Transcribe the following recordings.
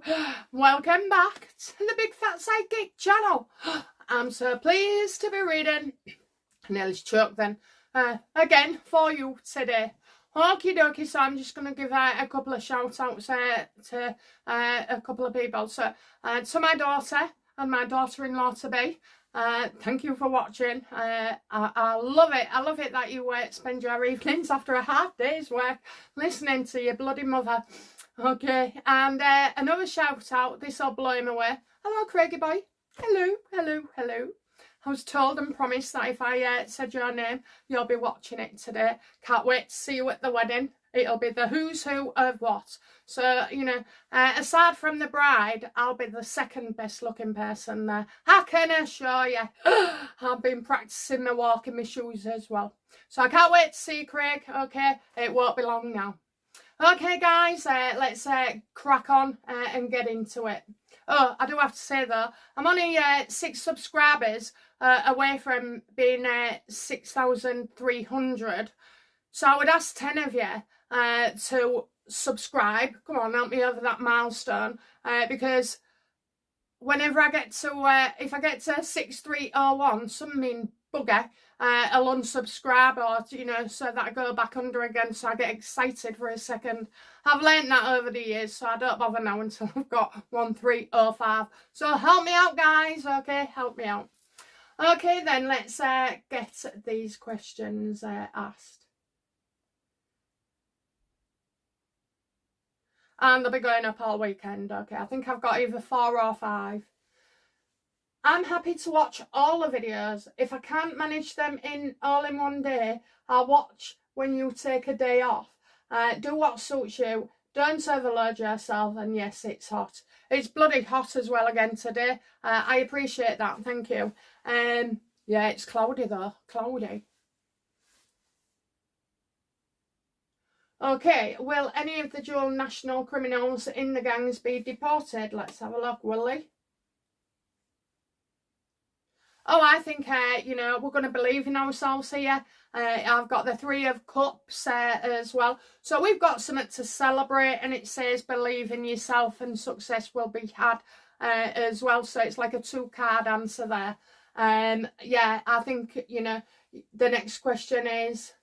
hello. Welcome back to the Big Fat Sidekick channel. I'm so pleased to be reading, I nearly choked then, again for you today. Okie dokie, so I'm just going to give a couple of shout outs to a couple of people. So to my daughter and my daughter-in-law to be, thank you for watching. I love it. I love it that you spend your evenings after a hard day's work listening to your bloody mother. Okay, and another shout out, this will blow him away. Hello, Craigie boy. Hello, hello, hello. I was told and promised that if I said your name, you'll be watching it today. Can't wait to see you at the wedding. It'll be the who's who of what. So, you know, aside from the bride, I'll be the second best looking person there. I can assure you. I've been practicing my walk in my shoes as well. So I can't wait to see you, Craig. Okay, it won't be long now. Okay, guys, let's crack on and get into it. Oh, I do have to say, though, I'm only 6 subscribers away from being 6,300. So I would ask 10 of you to subscribe. Come on, help me over that milestone. Because whenever I get to, if I get to 6,301, some mean bugger, I'll unsubscribe, or, you know, so that I go back under again, so I get excited for a second. I've learned that over the years, so I don't bother now until I've got 1,305. So help me out, guys, okay? Help me out. Okay, then let's get these questions asked. And they'll be going up all weekend, okay? I think I've got either 4 or 5. I'm happy to watch all the videos. If I can't manage them all in one day, I'll watch when you take a day off. Do what suits you. Don't overload yourself. And yes, it's hot. It's bloody hot as well again today. I appreciate that. Thank you. Yeah, it's cloudy though. Cloudy. Okay, will any of the dual national criminals in the gangs be deported? Let's have a look, will they? Oh, I think, you know, we're going to believe in ourselves here. I've got the 3 of Cups as well. So we've got something to celebrate, and it says believe in yourself and success will be had as well. So it's like a 2-card answer there. Yeah, I think, you know, the next question is,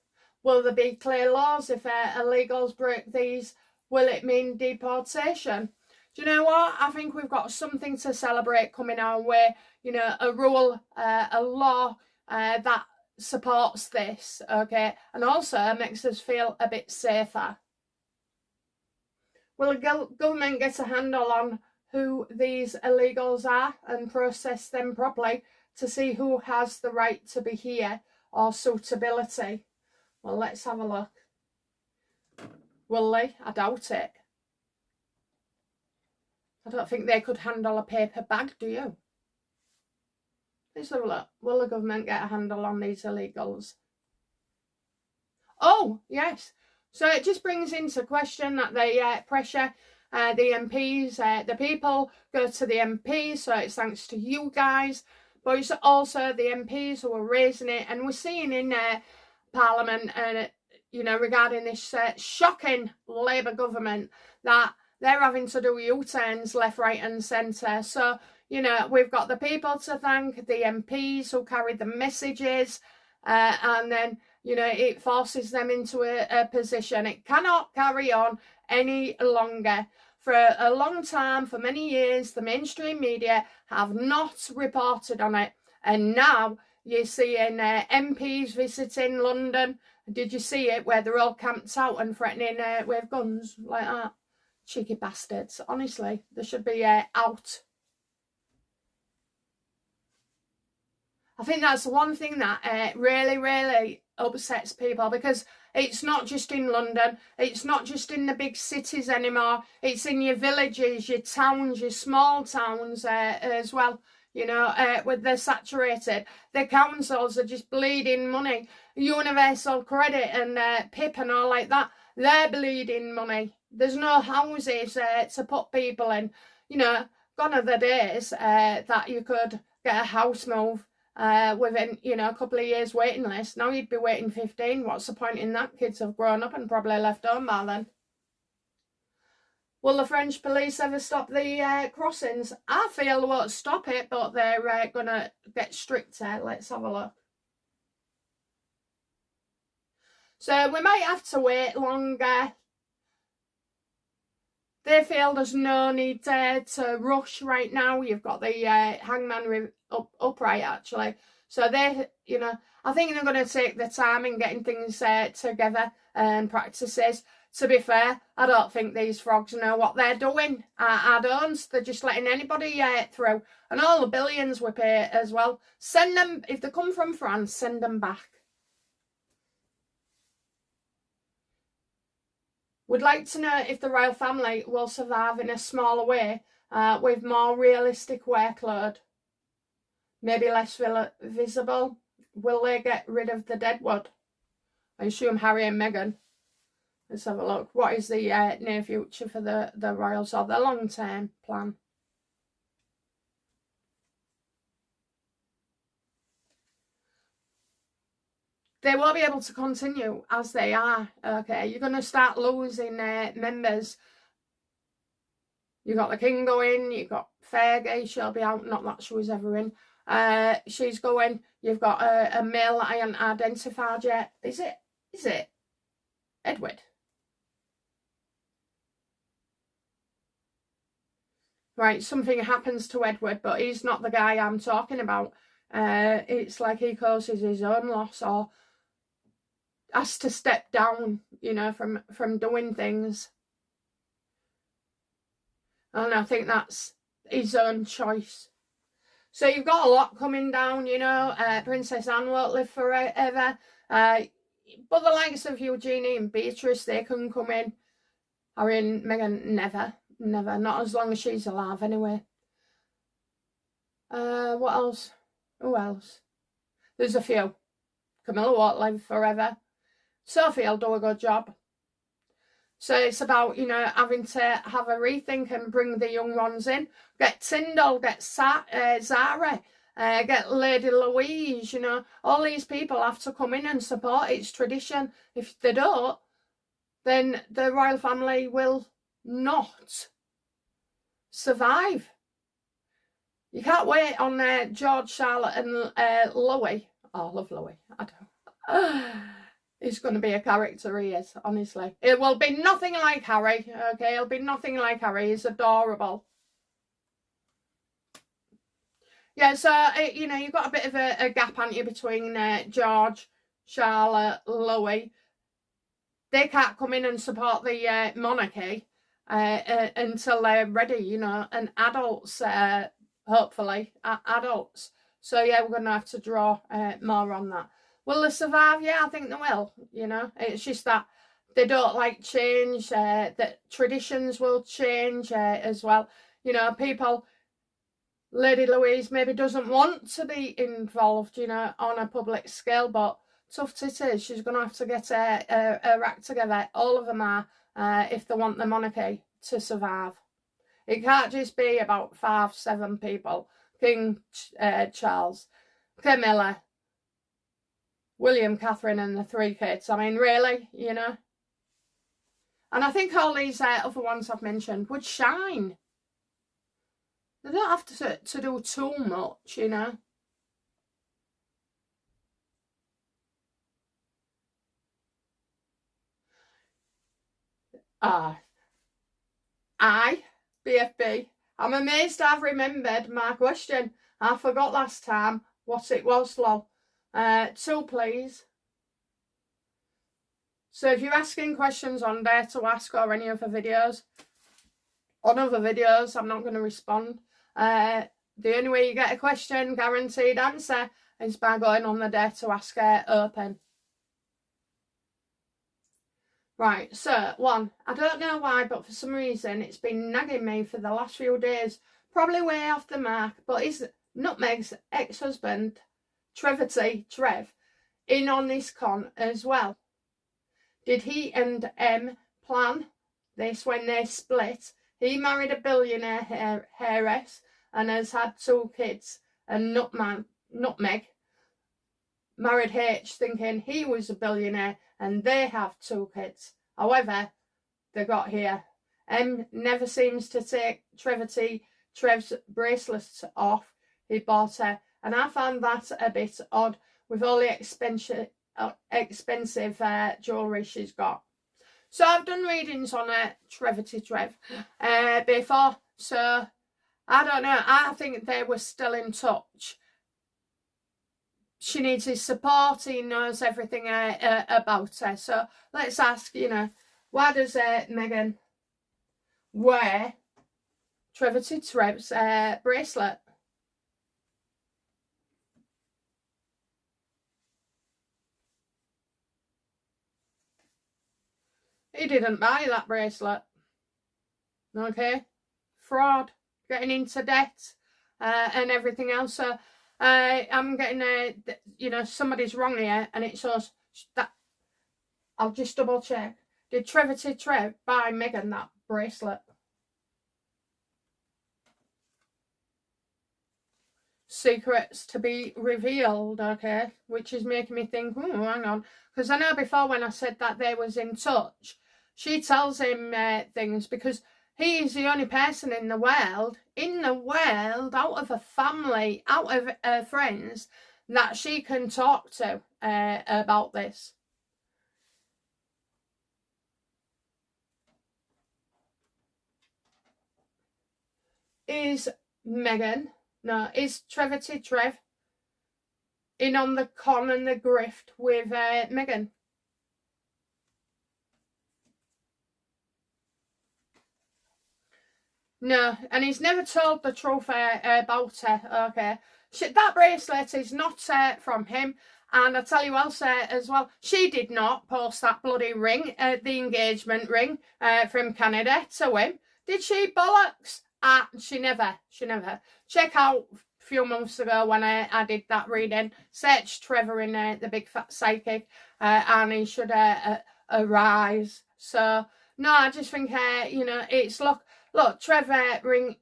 will there be clear laws if illegals break these? Will it mean deportation? Do you know what? I think we've got something to celebrate coming our way. You know, a rule, a law that supports this, okay? And also makes us feel a bit safer. Will the government get a handle on who these illegals are and process them properly to see who has the right to be here or suitability? Well, let's have a look. Will they? I doubt it. I don't think they could handle a paper bag, do you? Let's have a look. Will the government get a handle on these illegals? Oh, yes. So it just brings into question that they pressure the MPs. The people go to the MPs, so it's thanks to you guys. But it's also the MPs who are raising it. And we're seeing in Parliament, you know, regarding this shocking Labour government, that they're having to do U-turns left, right and centre. So, you know, we've got the people to thank, the MPs who carry the messages, and then, you know, it forces them into a position. It cannot carry on any longer. For a long time, for many years, the mainstream media have not reported on it. And now you're seeing MPs visiting London. Did you see it, where they're all camped out and threatening with guns like that? Cheeky bastards. Honestly, they should be out. I think that's the one thing that really, really upsets people, because it's not just in London. It's not just in the big cities anymore. It's in your villages, your towns, your small towns as well. You know, with they're saturated. The councils are just bleeding money. Universal Credit and PIP and all like that, they're bleeding money. There's no houses to put people in. You know, gone are the days that you could get a house move within, you know, a couple of years waiting list. Now you'd be waiting 15. What's the point in that? Kids have grown up and probably left home by then. Will the French police ever stop the crossings? I feel they won't stop it, but they're going to get stricter. Let's have a look. So we might have to wait longer. They feel there's no need to rush right now. You've got the hangman upright, actually. So they, you know, I think they're going to take their time in getting things together and practices. To be fair, I don't think these frogs know what they're doing. I don't. They're just letting anybody through. And all the billions we pay as well. Send them, if they come from France, send them back. Would like to know if the royal family will survive in a smaller way with more realistic workload. Maybe less visible. Will they get rid of the deadwood? I assume Harry and Meghan. Let's have a look. What is the near future for the royals, or the long-term plan? They won't be able to continue as they are. Okay, you're going to start losing members. You've got the King going. You've got Fergie. She'll be out. Not that she was ever in. She's going. You've got a male that I haven't identified yet. Is it Edward? Right, something happens to Edward, but he's not the guy I'm talking about. It's like he causes his own loss or has to step down, you know, from doing things. And I think that's his own choice. So you've got a lot coming down, you know. Princess Anne won't live forever. But the likes of Eugenie and Beatrice, they can come in. Harry and Meghan, never. Not as long as she's alive, anyway. What else? Who else? There's a few. Camilla won't live forever. Sophie will do a good job. So it's about, you know, having to have a rethink and bring the young ones in. Get Tyndall, get Zara, get Lady Louise, you know. All these people have to come in and support its tradition. If they don't, then the royal family will not survive. You can't wait on George, Charlotte and Louis. Oh, I love Louis. I don't. He's going to be a character, he is, honestly. It will be nothing like Harry, okay? It'll be nothing like Harry. He's adorable. Yeah, so, you know, you've got a bit of a gap, haven't you, between George, Charlotte, Louis. They can't come in and support the monarchy until they're ready, you know, and adults, hopefully, adults. So, yeah, we're going to have to draw more on that. Will they survive? Yeah, I think they will, you know. It's just that they don't like change, that traditions will change as well. You know, people, Lady Louise maybe doesn't want to be involved, you know, on a public scale, but tough titties, she's going to have to get her act together. All of them are, if they want the monarchy to survive. It can't just be about 5-7 people. King Charles, Camilla, William, Catherine and the 3 kids. I mean, really, you know. And I think all these other ones I've mentioned would shine. They don't have to do too much, you know. BFB, I'm amazed I've remembered my question. I forgot last time what it was, lol. 2, please. So if you're asking questions on Dare to Ask or any other videos, I'm not going to respond. The only way you get a question, guaranteed answer, is by going on the Dare to Ask open. Right, so 1. I don't know why, but for some reason it's been nagging me for the last few days. Probably way off the mark, but is Nutmeg's ex-husband, Trevor Trev, in on this con as well? Did he and M plan this when they split? He married a billionaire heiress and has had 2 kids. And Nutmeg married H thinking he was a billionaire and they have 2 kids. However, they got here never seems to take Trev's bracelets off he bought her, and I found that a bit odd with all the expensive jewellery she's got. So I've done readings on Trevor to Trev before, so I don't know. I think they were still in touch. She needs his support. He knows everything about her. So let's ask, why does Megan wear Trevor to Trev's bracelet? He didn't buy that bracelet. Okay? Fraud. Getting into debt and everything else. So I'm getting, somebody's wrong here, and it shows that. I'll just double check. Did Trevor to Trev buy Megan that bracelet? Secrets to be revealed, okay? Which is making me think, hang on. Because I know before when I said that they was in touch, she tells him things because he's the only person in the world, out of her family, out of her friends, that she can talk to about this. Is Trevor to Trev in on the con and the grift with Megan? No, and he's never told the truth about her, okay? That bracelet is not from him, and I tell you else as well, she did not post that bloody ring, the engagement ring from Canada to him. Did she, bollocks? She never. Check out a few months ago when I did that reading, search Trevor in the Big Fat Psychic, and he should arise. So, no, I just think, it's, look, Trevor ring,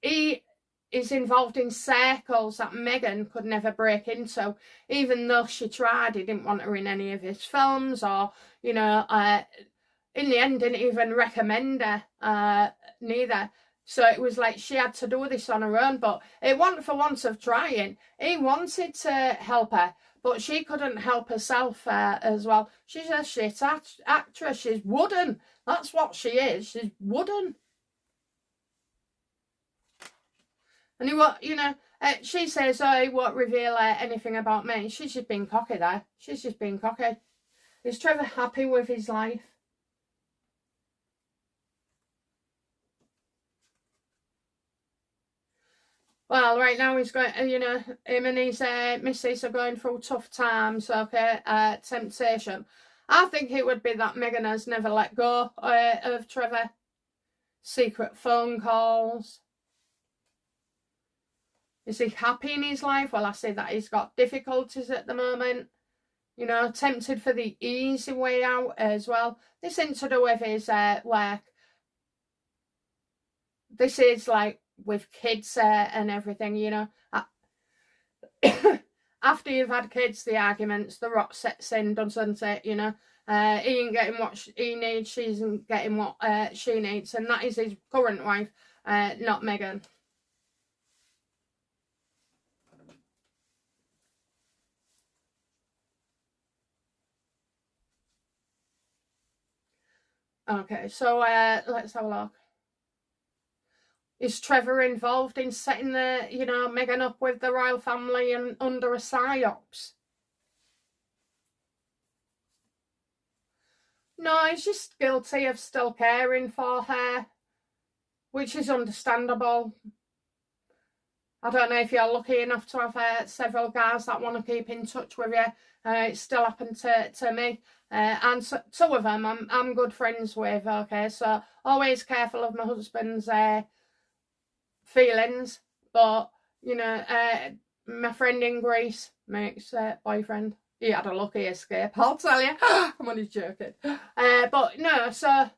he is involved in circles that Megan could never break into. Even though she tried, he didn't want her in any of his films, or, in the end didn't even recommend her, neither. So it was like she had to do this on her own, but it wasn't for want of trying. He wanted to help her, but she couldn't help herself as well. She's a shit actress. She's wooden. That's what she is. She's wooden. And she says, he won't reveal anything about me. She's just being cocky there. She's just being cocky. Is Trevor happy with his life? Well, right now he's going, him and his missus are going through tough times, okay, temptation. I think it would be that Megan has never let go of Trevor. Secret phone calls. Is he happy in his life? Well, I say that he's got difficulties at the moment. Tempted for the easy way out as well. This isn't to do with his work. This is like with kids and everything, After you've had kids, the arguments, the rot sets in, doesn't it? He ain't getting what he needs, she isn't getting what she needs, and that is his current wife, not Megan. Okay, so let's have a look. Is Trevor involved in setting Megan up with the royal family and under a psyops? No, he's just guilty of still caring for her, which is understandable. I don't know if you're lucky enough to have several guys that want to keep in touch with you. It still happened to me. And so, two of them I'm good friends with, okay? So always careful of my husband's feelings, but my friend in Greece, Make's boyfriend, he had a lucky escape, I'll tell you. I'm only joking. But no, so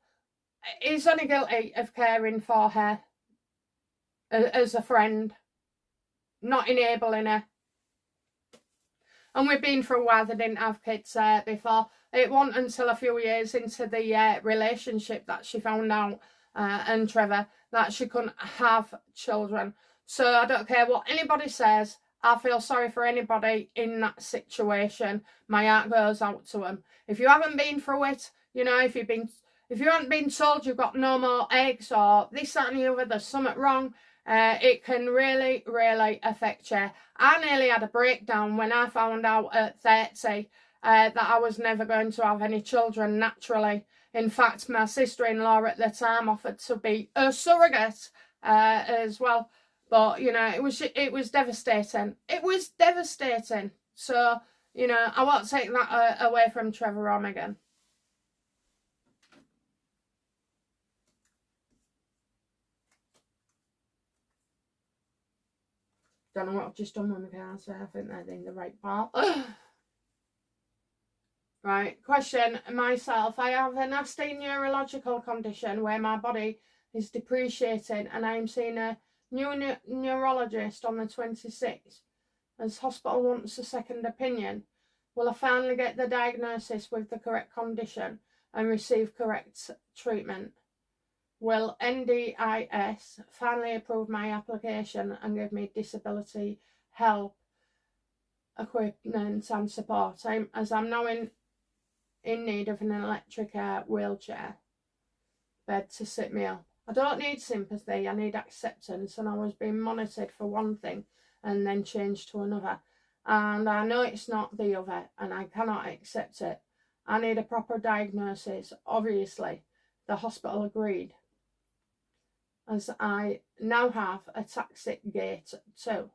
he's only guilty of caring for her as a friend, not enabling her. And we've been for a while, they didn't have kids before. It wasn't until a few years into the relationship that she found out, and Trevor, that she couldn't have children. So I don't care what anybody says. I feel sorry for anybody in that situation. My heart goes out to them. If you haven't been through it, you know, if you haven't been told you've got no more eggs or this, that and the other, there's something wrong, it can really, really affect you. I nearly had a breakdown when I found out at 30 that I was never going to have any children naturally. In fact, my sister-in-law at the time offered to be a surrogate as well. But, you know, it was devastating. It was devastating. So, you know, I won't take that away from Trevor or Megan. Don't know what I've just done with my cards there. I think they're in the right part. Right, question myself. I have a nasty neurological condition where my body is depreciating and I'm seeing a new neurologist on the 26th. As hospital wants a second opinion, will I finally get the diagnosis with the correct condition and receive correct treatment? Will NDIS finally approve my application and give me disability help, equipment and support, as I'm now in need of an electric wheelchair bed to sit me up? I don't need sympathy, I need acceptance, and I was being monitored for one thing and then changed to another. And I know it's not the other and I cannot accept it. I need a proper diagnosis. Obviously, the hospital agreed, as I now have a taxi gate too.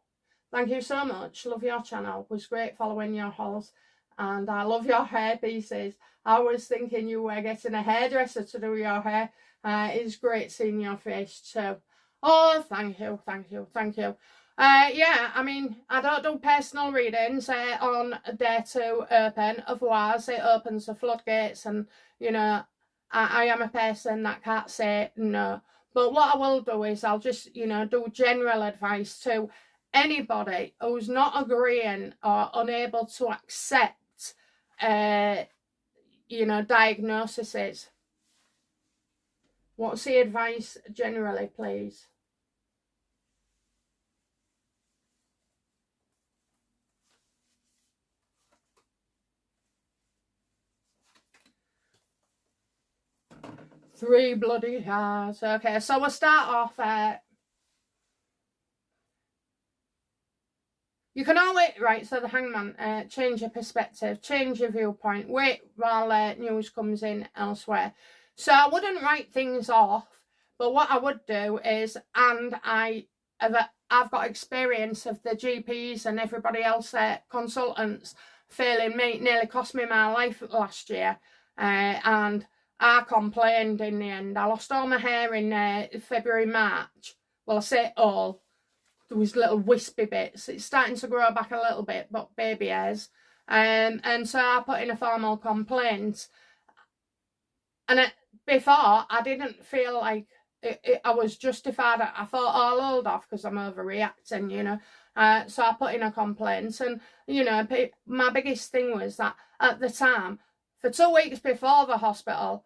Thank you so much. Love your channel. It was great following your hauls. And I love your hair pieces. I was thinking you were getting a hairdresser to do your hair. It's great seeing your face too. Oh, thank you, thank you, thank you. Yeah, I mean, I don't do personal readings on Dare to Open. Otherwise, it opens the floodgates and, you know, I am a person that can't say no. But what I will do is I'll just, you know, do general advice to anybody who's not agreeing or unable to accept you know, diagnoses. What's the advice generally, please? Three bloody hearts. Okay, so we'll start off. You can always, right, so the Hangman, change your perspective, change your viewpoint, wait while news comes in elsewhere. So I wouldn't write things off, but what I would do is, and I've got experience of the GPs and everybody else, consultants, failing me. It nearly cost me my life last year, and I complained in the end. I lost all my hair in February, March. Well, I say all. There was little wispy bits. It's starting to grow back a little bit, but baby hairs. And so I put in a formal complaint. And before, I didn't feel like I was justified. I thought, oh, I'll hold off because I'm overreacting, you know. So I put in a complaint. And, you know, my biggest thing was that at the time, for 2 weeks before the hospital,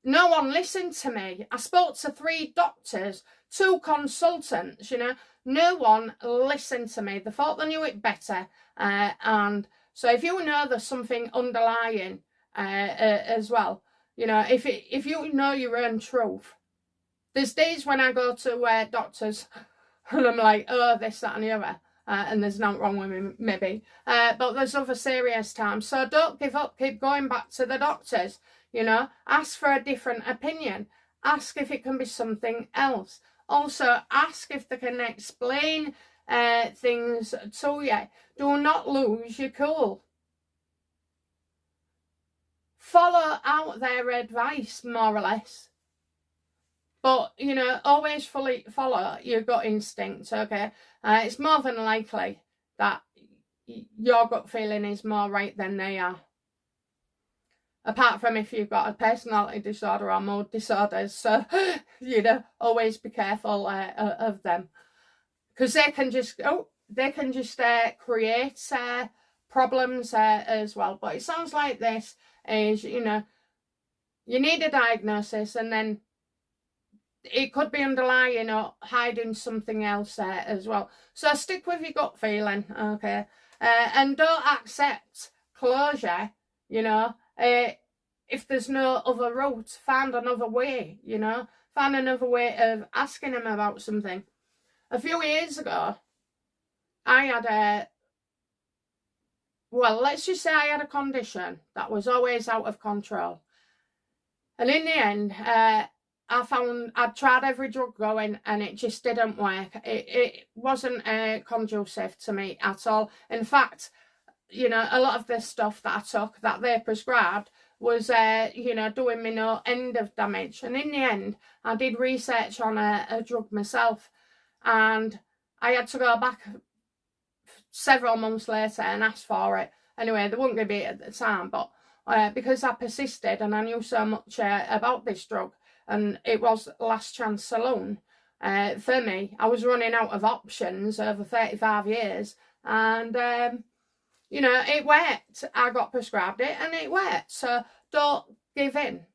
no one listened to me. I spoke to 3 doctors, 2 consultants, you know. No one listened to me. They thought they knew it better. And so if you know there's something underlying as well, you know, if you know your own truth. There's days when I go to doctors and I'm like, oh, this, that and the other. And there's nothing wrong with me, maybe. But there's other serious times. So don't give up. Keep going back to the doctors. You know, ask for a different opinion. Ask if it can be something else. Also, ask if they can explain things to you. Do not lose your cool. Follow out their advice, more or less. But, you know, always fully follow your gut instinct, okay? It's more than likely that your gut feeling is more right than they are. Apart from if you've got a personality disorder or mood disorders. So, you know, always be careful of them. Because they can just, create problems as well. But it sounds like this is, you know, you need a diagnosis, and then it could be underlying or hiding something else there as well. So stick with your gut feeling, okay? And don't accept closure, you know. If there's no other route, find another way, you know. Find another way of asking him about something. A few years ago, I had well, let's just say I had a condition that was always out of control. And in the end, I found I'd tried every drug going and it just didn't work. It wasn't conducive to me at all. In fact, you know, a lot of the stuff that I took that they prescribed was, you know, doing me no end of damage. And in the end, I did research on a drug myself, and I had to go back several months later and ask for it. Anyway, they wouldn't give it at the time, but because I persisted and I knew so much about this drug, and it was last chance saloon, for me, I was running out of options over 35 years, and you know, it worked. I got prescribed it and it worked. So don't give in.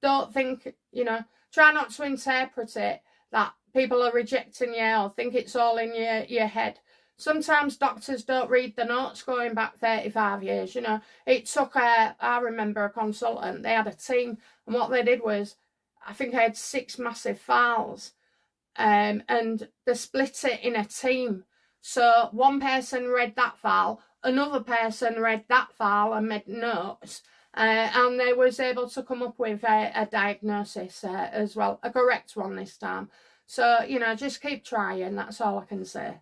Don't think, you know, try not to interpret it that people are rejecting you or think it's all in your head. Sometimes doctors don't read the notes going back 35 years, you know. It took, I remember a consultant, they had a team, and what they did was, I think I had 6 massive files, and they split it in a team. So one person read that file, another person read that file and made notes, and they was able to come up with a diagnosis as well, a correct one this time. So, you know, just keep trying, that's all I can say.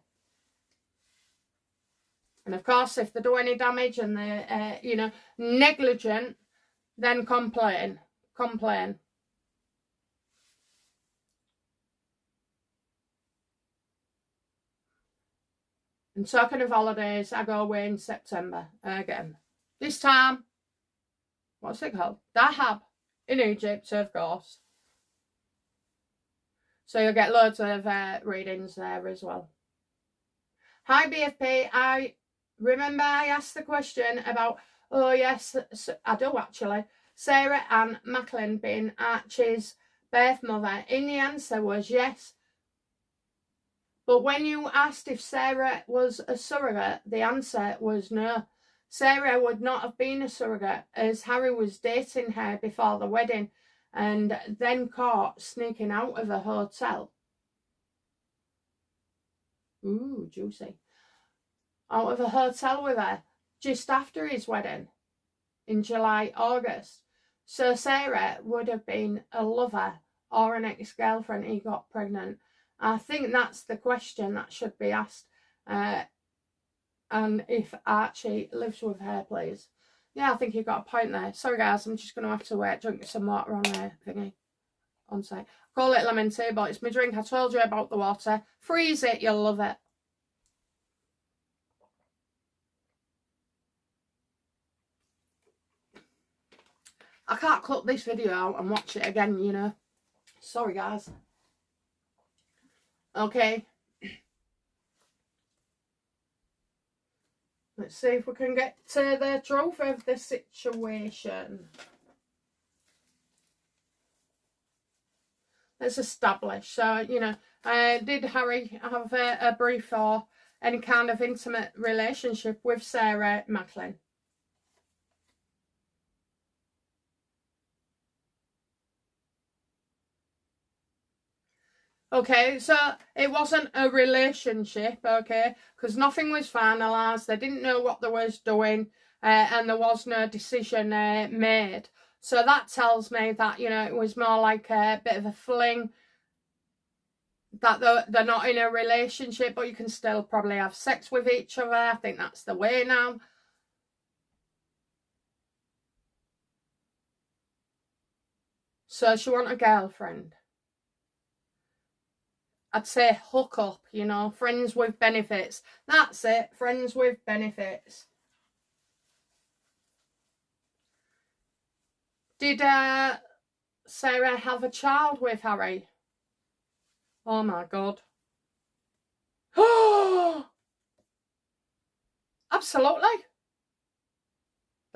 And of course, if they do any damage and they're, you know, negligent, then complain. And talking of holidays, I go away in September again. This time, what's it called? Dahab in Egypt, of course. So you'll get loads of readings there as well. Hi BFP, I remember I asked the question about, oh yes, I do actually, Sarah Ann Macklin being Archie's birth mother. And the answer was yes. But when you asked if Sarah was a surrogate, the answer was no. Sarah would not have been a surrogate, as Harry was dating her before the wedding and then caught sneaking out of a hotel. Ooh, juicy. Out of a hotel with her just after his wedding in July, August. So Sarah would have been a lover or an ex-girlfriend he got pregnant. I think that's the question that should be asked. And if Archie lives with her, please. Yeah, I think you got a point there. Sorry guys, I'm just going to have to drink some water on thingy. On site. Call it lemon tea, but it's my drink. I told you about the water. Freeze it, you'll love it. I can't cut this video out and watch it again, you know. Sorry guys. Okay. Let's see if we can get to the truth of the situation. Let's establish. So, you know, did Harry have a brief or any kind of intimate relationship with Sarah Macklin? Okay, so it wasn't a relationship, okay, because nothing was finalised. They didn't know what they was doing, and there was no decision made. So that tells me that, you know, it was more like a bit of a fling, that they're not in a relationship, but you can still probably have sex with each other. I think that's the way now. So she want a girlfriend. I'd say hook up, you know, friends with benefits. That's it, friends with benefits. Did Sarah have a child with Harry? Oh my God. Oh, absolutely.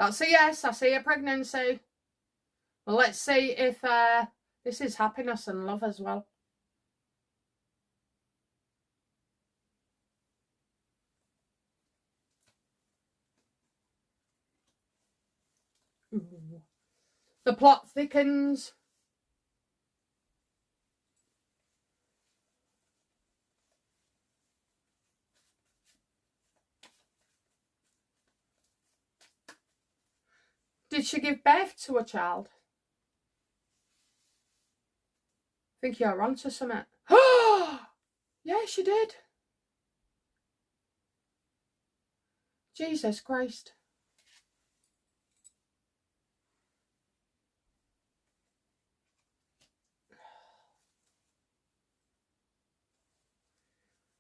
That's a yes. I see a pregnancy. Well, let's see if this is happiness and love as well. Ooh. The plot thickens. Did she give birth to a child? I think you're onto something. Yeah, she did. Jesus Christ.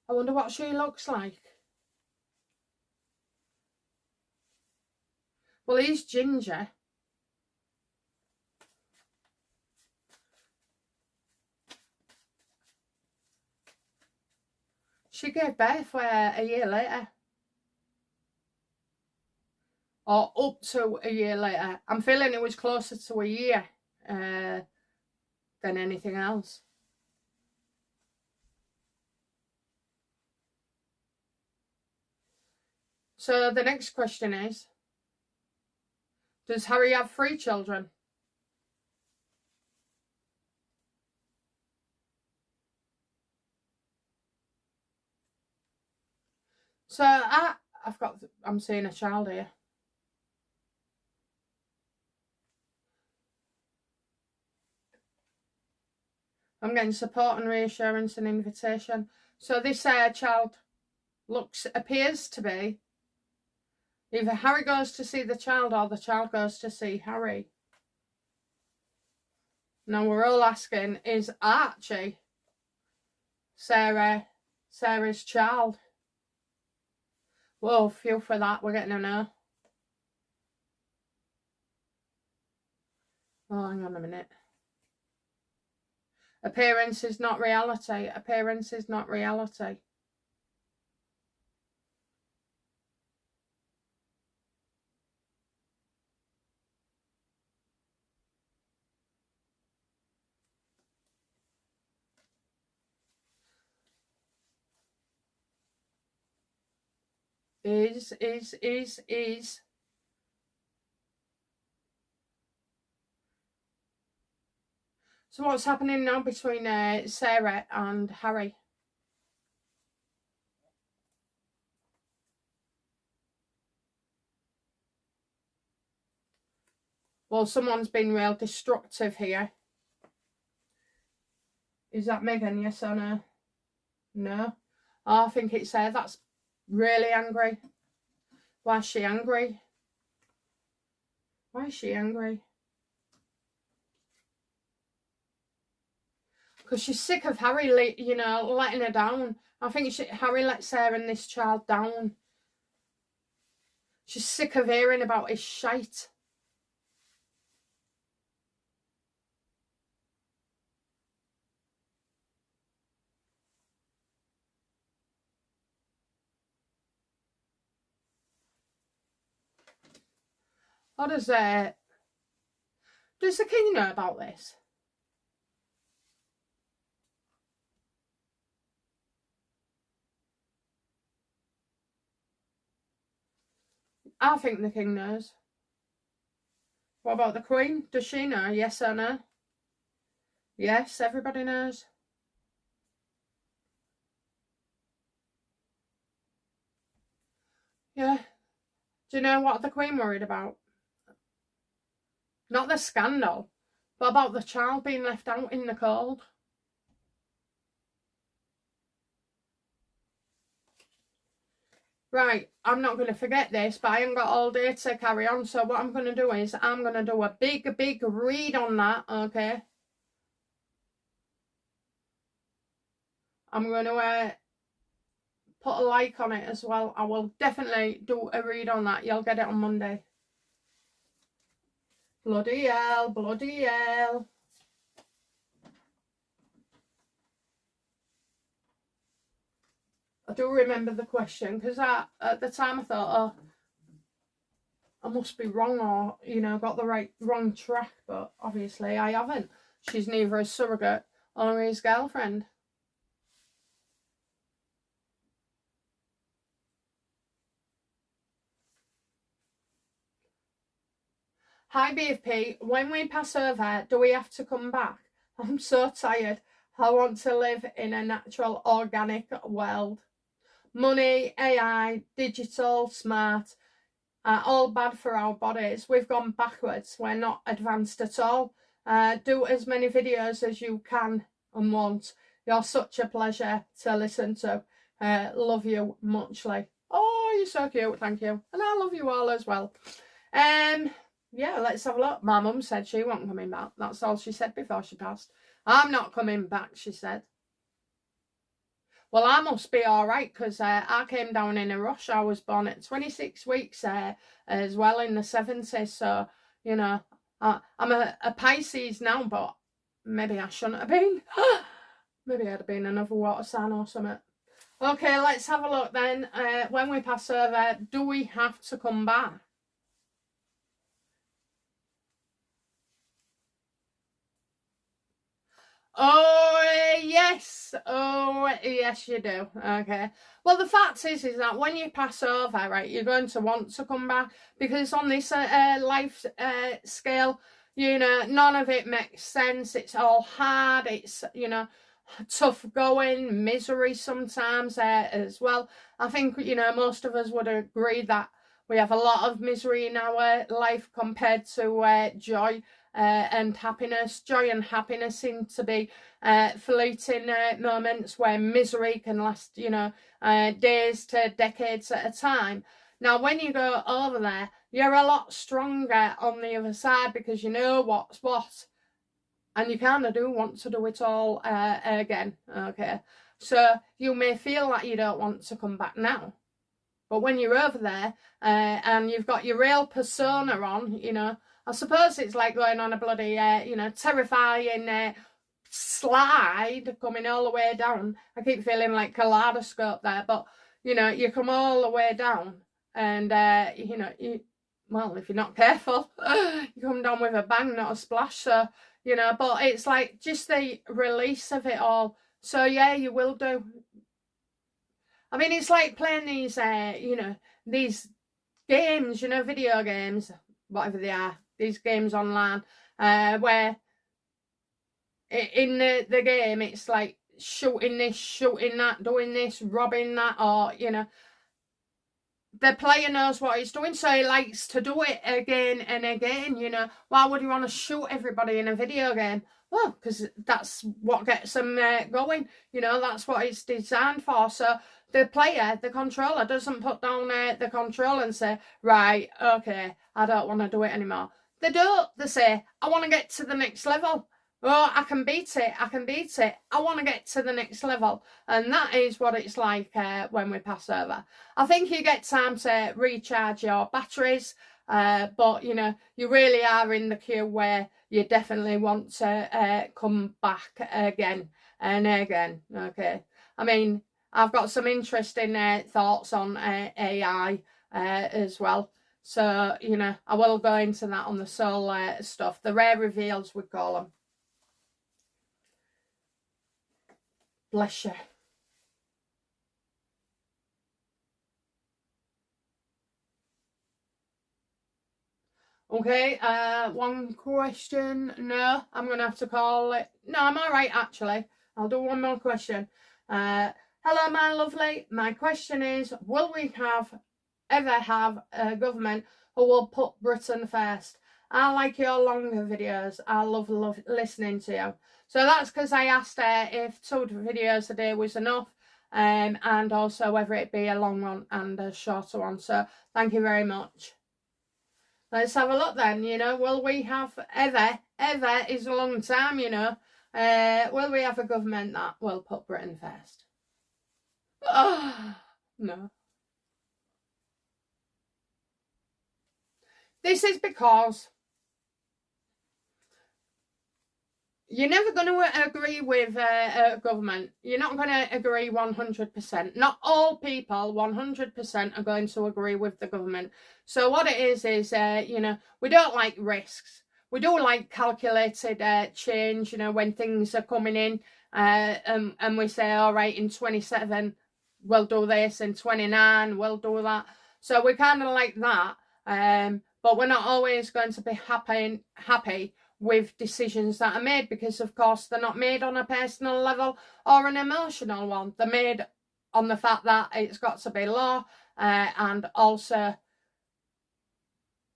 I wonder what she looks like. Well, he's ginger. She gave birth a year later. Or up to a year later. I'm feeling it was closer to a year than anything else. So the next question is, does Harry have 3 children? So I'm seeing a child here. I'm getting support and reassurance and invitation. So this child appears to be either Harry goes to see the child or the child goes to see Harry. Now we're all asking, is Archie Sarah's child? Whoa, feel for that. We're getting a no. Oh, hang on a minute. Appearance is not reality. Appearance is not reality. Is. So what's happening now between Sarah and Harry? Well, someone's been real destructive here. Is that Megan? Yes or no? No. Oh, I think it's that's really angry. Why is she angry? Why is she angry? Because she's sick of Harry, letting her down. I think Harry lets her and this child down. She's sick of hearing about his shite. Or does the king know about this? I think the king knows. What about the queen? Does she know? Yes or no? Yes, everybody knows. Yeah. Do you know what the queen worried about? Not the scandal, but about the child being left out in the cold. Right, I'm not going to forget this, but I ain't got all day to carry on. So what I'm going to do is I'm going to do a big read on that, okay? I'm going to put a like on it as well. I will definitely do a read on that. You'll get it on Monday. Bloody hell, bloody hell. I do remember the question because at the time I thought, oh, I must be wrong, or, you know, got the wrong track, but obviously I haven't. She's neither a surrogate or his girlfriend. Hi BFP, when we pass over, do we have to come back? I'm so tired. I want to live in a natural, organic world. Money, AI, digital, smart, are all bad for our bodies. We've gone backwards. We're not advanced at all. Do as many videos as you can and want. You're such a pleasure to listen to. Love you muchly. Oh, you're so cute. Thank you. And I love you all as well. Yeah, let's have a look. My mum said she wasn't coming back. That's all she said before she passed. I'm not coming back, she said. Well, I must be all right, because I came down in a rush. I was born at 26 weeks as well in the 70s. So, you know, I'm a Pisces now, but maybe I shouldn't have been. Maybe I'd have been another water sign or something. Okay, let's have a look then. When we pass over, do we have to come back? Oh, yes. Oh, yes, you do. Okay. Well, the fact is that when you pass over, right, you're going to want to come back, because on this life scale, you know, none of it makes sense. It's all hard. It's, you know, tough going, misery sometimes as well. I think, you know, most of us would agree that we have a lot of misery in our life compared to joy and happiness. Joy and happiness seem to be fleeting moments, where misery can last, you know, days to decades at a time. Now, when you go over there, you're a lot stronger on the other side, because you know what's what. And you kind of do want to do it all again, okay? So you may feel like you don't want to come back now. But when you're over there and you've got your real persona on, you know, I suppose it's like going on a bloody, you know, terrifying slide coming all the way down. I keep feeling like kaleidoscope there, but, you know, you come all the way down and, you know, well, if you're not careful, you come down with a bang, not a splash. So, you know, but it's like just the release of it all. So, yeah, you will do. I mean, it's like playing these, you know, these games, you know, video games, whatever they are, these games online, where in the game, it's like shooting this, shooting that, doing this, robbing that, or, you know, the player knows what he's doing, so he likes to do it again and again, you know. Why would you want to shoot everybody in a video game? Well, because that's what gets them going, you know, that's what it's designed for. So the player, the controller, doesn't put down the control and say, right, okay, I don't want to do it anymore. They don't. They say, I want to get to the next level. Oh, I can beat it. I can beat it. I want to get to the next level. And that is what it's like when we pass over. I think you get time to recharge your batteries. But, you know, you really are in the queue where you definitely want to come back again and again. Okay. I mean, I've got some interesting thoughts on AI as well. So, you know, I will go into that on the soul stuff. The rare reveals, we call them. Bless you. Okay, one question. No, I'm going to have to call it. No, I'm all right, actually. I'll do one more question. Hello, my lovely. My question is, will we ever have a government who will put Britain first? I like your longer videos. I love listening to you. So that's because I asked if 2 videos a day was enough, and also whether it be a long one and a shorter one. So thank you very much. Let's have a look then, you know. Will we have ever is a long time, you know. Will we have a government that will put Britain first? Oh, no. This is because you're never going to agree with government. You're not going to agree 100%. Not all people 100% are going to agree with the government. So what it is, you know, we don't like risks. We do like calculated change, you know, when things are coming in and we say, all right, in 27, we'll do this. In 29, we'll do that. So we kind of like that. But we're not always going to be happy with decisions that are made, because of course they're not made on a personal level or an emotional one. They're made on the fact that it's got to be law, and also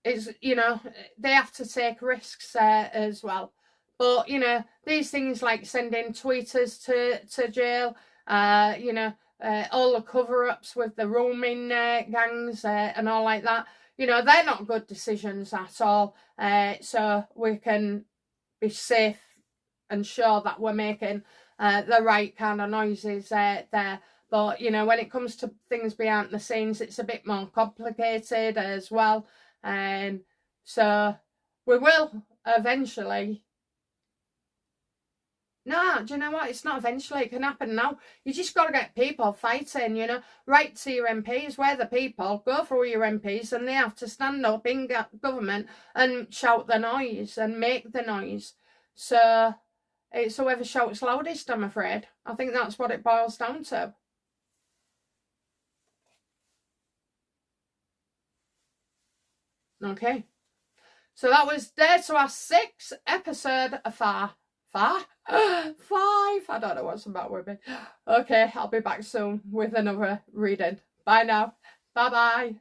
it's, you know, they have to take risks as well. But you know, these things like sending tweeters to jail, you know, all the cover-ups with the roaming gangs and all like that, you know, they're not good decisions at all. So we can be safe and sure that we're making the right kind of noises there. But, you know, when it comes to things behind the scenes, it's a bit more complicated as well. So we will eventually... No, do you know what? It's not eventually. It can happen now. You just got to get people fighting, you know. Write to your MPs. We're the people. Go through your MPs and they have to stand up in government and shout the noise and make the noise. So it's whoever shouts loudest, I'm afraid. I think that's what it boils down to. Okay. So that was Dare to Ask 6, episode 5. 5? 5? I don't know what's about with me. Okay, I'll be back soon with another reading. Bye now. Bye-bye.